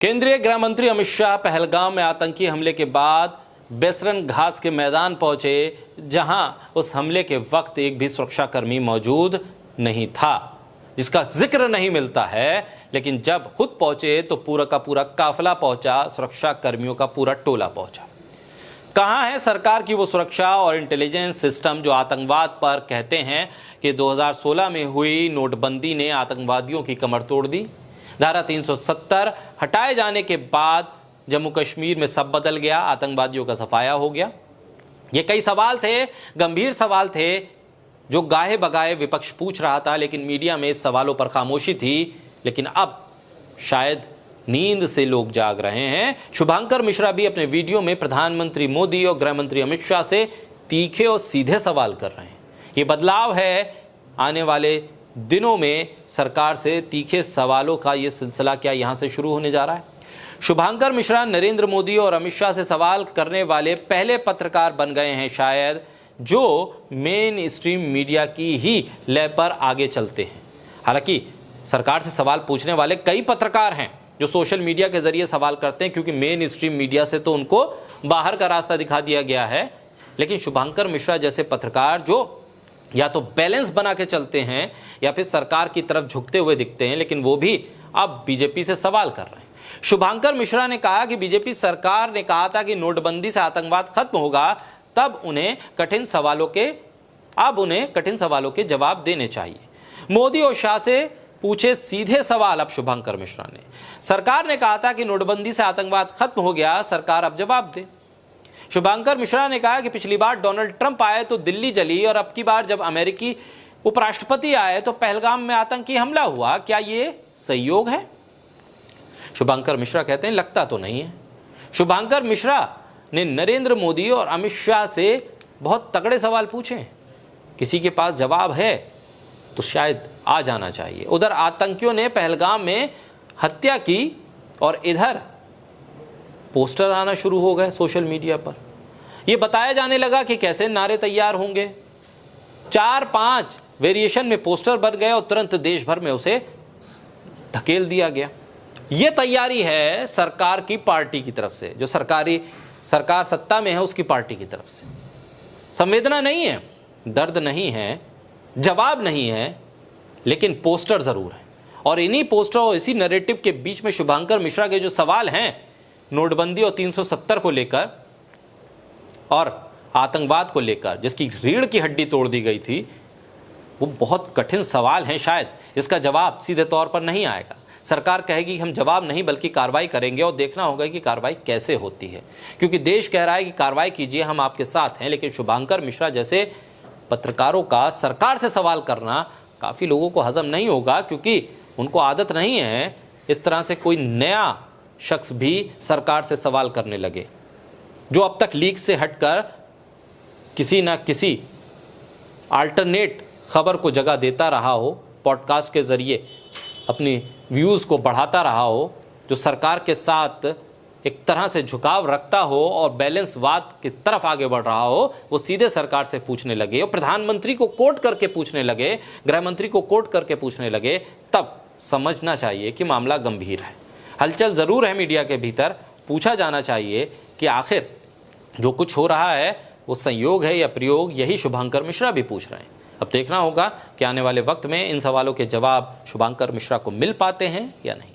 केंद्रीय गृह मंत्री अमित शाह पहलगाम में आतंकी हमले के बाद बेसरन घास के मैदान पहुंचे, जहां उस हमले के वक्त एक भी सुरक्षाकर्मी मौजूद नहीं था, जिसका जिक्र नहीं मिलता है। लेकिन जब खुद पहुंचे तो पूरा का पूरा काफिला पहुंचा, सुरक्षा कर्मियों का पूरा टोला पहुंचा। कहां है सरकार की वो सुरक्षा और इंटेलिजेंस सिस्टम जो आतंकवाद पर कहते हैं कि 2016 में हुई नोटबंदी ने आतंकवादियों की कमर तोड़ दी। धारा 370 हटाए जाने के बाद जम्मू कश्मीर में सब बदल गया, आतंकवादियों का सफाया हो गया। ये कई सवाल थे, गंभीर सवाल थे, जो गाहे बगाए विपक्ष पूछ रहा था, लेकिन मीडिया में इस सवालों पर खामोशी थी। लेकिन अब शायद नींद से लोग जाग रहे हैं। शुभांकर मिश्रा भी अपने वीडियो में प्रधानमंत्री मोदी और गृह मंत्री अमित शाह से तीखे और सीधे सवाल कर रहे हैं। ये बदलाव है, आने वाले दिनों में सरकार से तीखे सवालों का ये सिलसिला क्या यहां से शुरू होने जा रहा है। शुभांकर मिश्रा नरेंद्र मोदी और अमित शाह से सवाल करने वाले पहले पत्रकार बन गए हैं शायद, जो मेन स्ट्रीम मीडिया की ही लय पर आगे चलते हैं। हालांकि सरकार से सवाल पूछने वाले कई पत्रकार हैं जो सोशल मीडिया के जरिए सवाल करते हैं, क्योंकि मेन स्ट्रीम मीडिया से तो उनको बाहर का रास्ता दिखा दिया गया है। लेकिन शुभांकर मिश्रा जैसे पत्रकार जो या तो बैलेंस बना के चलते हैं या फिर सरकार की तरफ झुकते हुए दिखते हैं, लेकिन वो भी अब बीजेपी से सवाल कर रहे हैं। शुभांकर मिश्रा ने कहा कि बीजेपी सरकार ने कहा था कि नोटबंदी से आतंकवाद खत्म होगा, तब उन्हें कठिन सवालों के जवाब देने चाहिए। मोदी और शाह से पूछे सीधे सवाल अब शुभांकर मिश्रा ने। सरकार ने कहा था कि नोटबंदी से आतंकवाद खत्म हो गया, सरकार अब जवाब दे। शुभांकर मिश्रा ने कहा कि पिछली बार डोनाल्ड ट्रंप आए तो दिल्ली जली, और अब की बार जब अमेरिकी उपराष्ट्रपति आए तो पहलगाम में आतंकी हमला हुआ, क्या ये संयोग है? शुभांकर मिश्रा कहते हैं लगता तो नहीं है। शुभांकर मिश्रा ने नरेंद्र मोदी और अमित शाह से बहुत तगड़े सवाल पूछे, किसी के पास जवाब है तो शायद आ जाना चाहिए। उधर आतंकियों ने पहलगाम में हत्या की और इधर पोस्टर आना शुरू हो गए सोशल मीडिया पर। यह बताया जाने लगा कि कैसे नारे तैयार होंगे। 4-5 वेरिएशन में पोस्टर बन गए और तुरंत देश भर में उसे ढकेल दिया गया। यह तैयारी है सरकार की पार्टी की तरफ से, जो सरकार सत्ता में है उसकी पार्टी की तरफ से। संवेदना नहीं है, दर्द नहीं है, जवाब नहीं है, लेकिन पोस्टर जरूर है। और इन्हीं पोस्टर और इसी नैरेटिव के बीच में शुभांकर मिश्रा के जो सवाल हैं नोटबंदी और 370 को लेकर और आतंकवाद को लेकर, जिसकी रीढ़ की हड्डी तोड़ दी गई थी, वो बहुत कठिन सवाल हैं। शायद इसका जवाब सीधे तौर पर नहीं आएगा। सरकार कहेगी कि हम जवाब नहीं बल्कि कार्रवाई करेंगे, और देखना होगा कि कार्रवाई कैसे होती है, क्योंकि देश कह रहा है कि कार्रवाई कीजिए, हम आपके साथ हैं। लेकिन शुभांकर मिश्रा जैसे पत्रकारों का सरकार से सवाल करना काफ़ी लोगों को हजम नहीं होगा, क्योंकि उनको आदत नहीं है इस तरह से कोई नया शख्स भी सरकार से सवाल करने लगे, जो अब तक लीक से हटकर किसी ना किसी अल्टरनेट खबर को जगह देता रहा हो, पॉडकास्ट के जरिए अपनी व्यूज़ को बढ़ाता रहा हो, जो सरकार के साथ एक तरह से झुकाव रखता हो और बैलेंसवाद की तरफ आगे बढ़ रहा हो, वो सीधे सरकार से पूछने लगे और प्रधानमंत्री को कोट करके पूछने लगे, गृह मंत्री को कोट करके पूछने लगे, तब समझना चाहिए कि मामला गंभीर है। हलचल ज़रूर है मीडिया के भीतर, पूछा जाना चाहिए कि आखिर जो कुछ हो रहा है वो संयोग है या प्रयोग। यही शुभांकर मिश्रा भी पूछ रहे हैं। अब देखना होगा कि आने वाले वक्त में इन सवालों के जवाब शुभांकर मिश्रा को मिल पाते हैं या नहीं।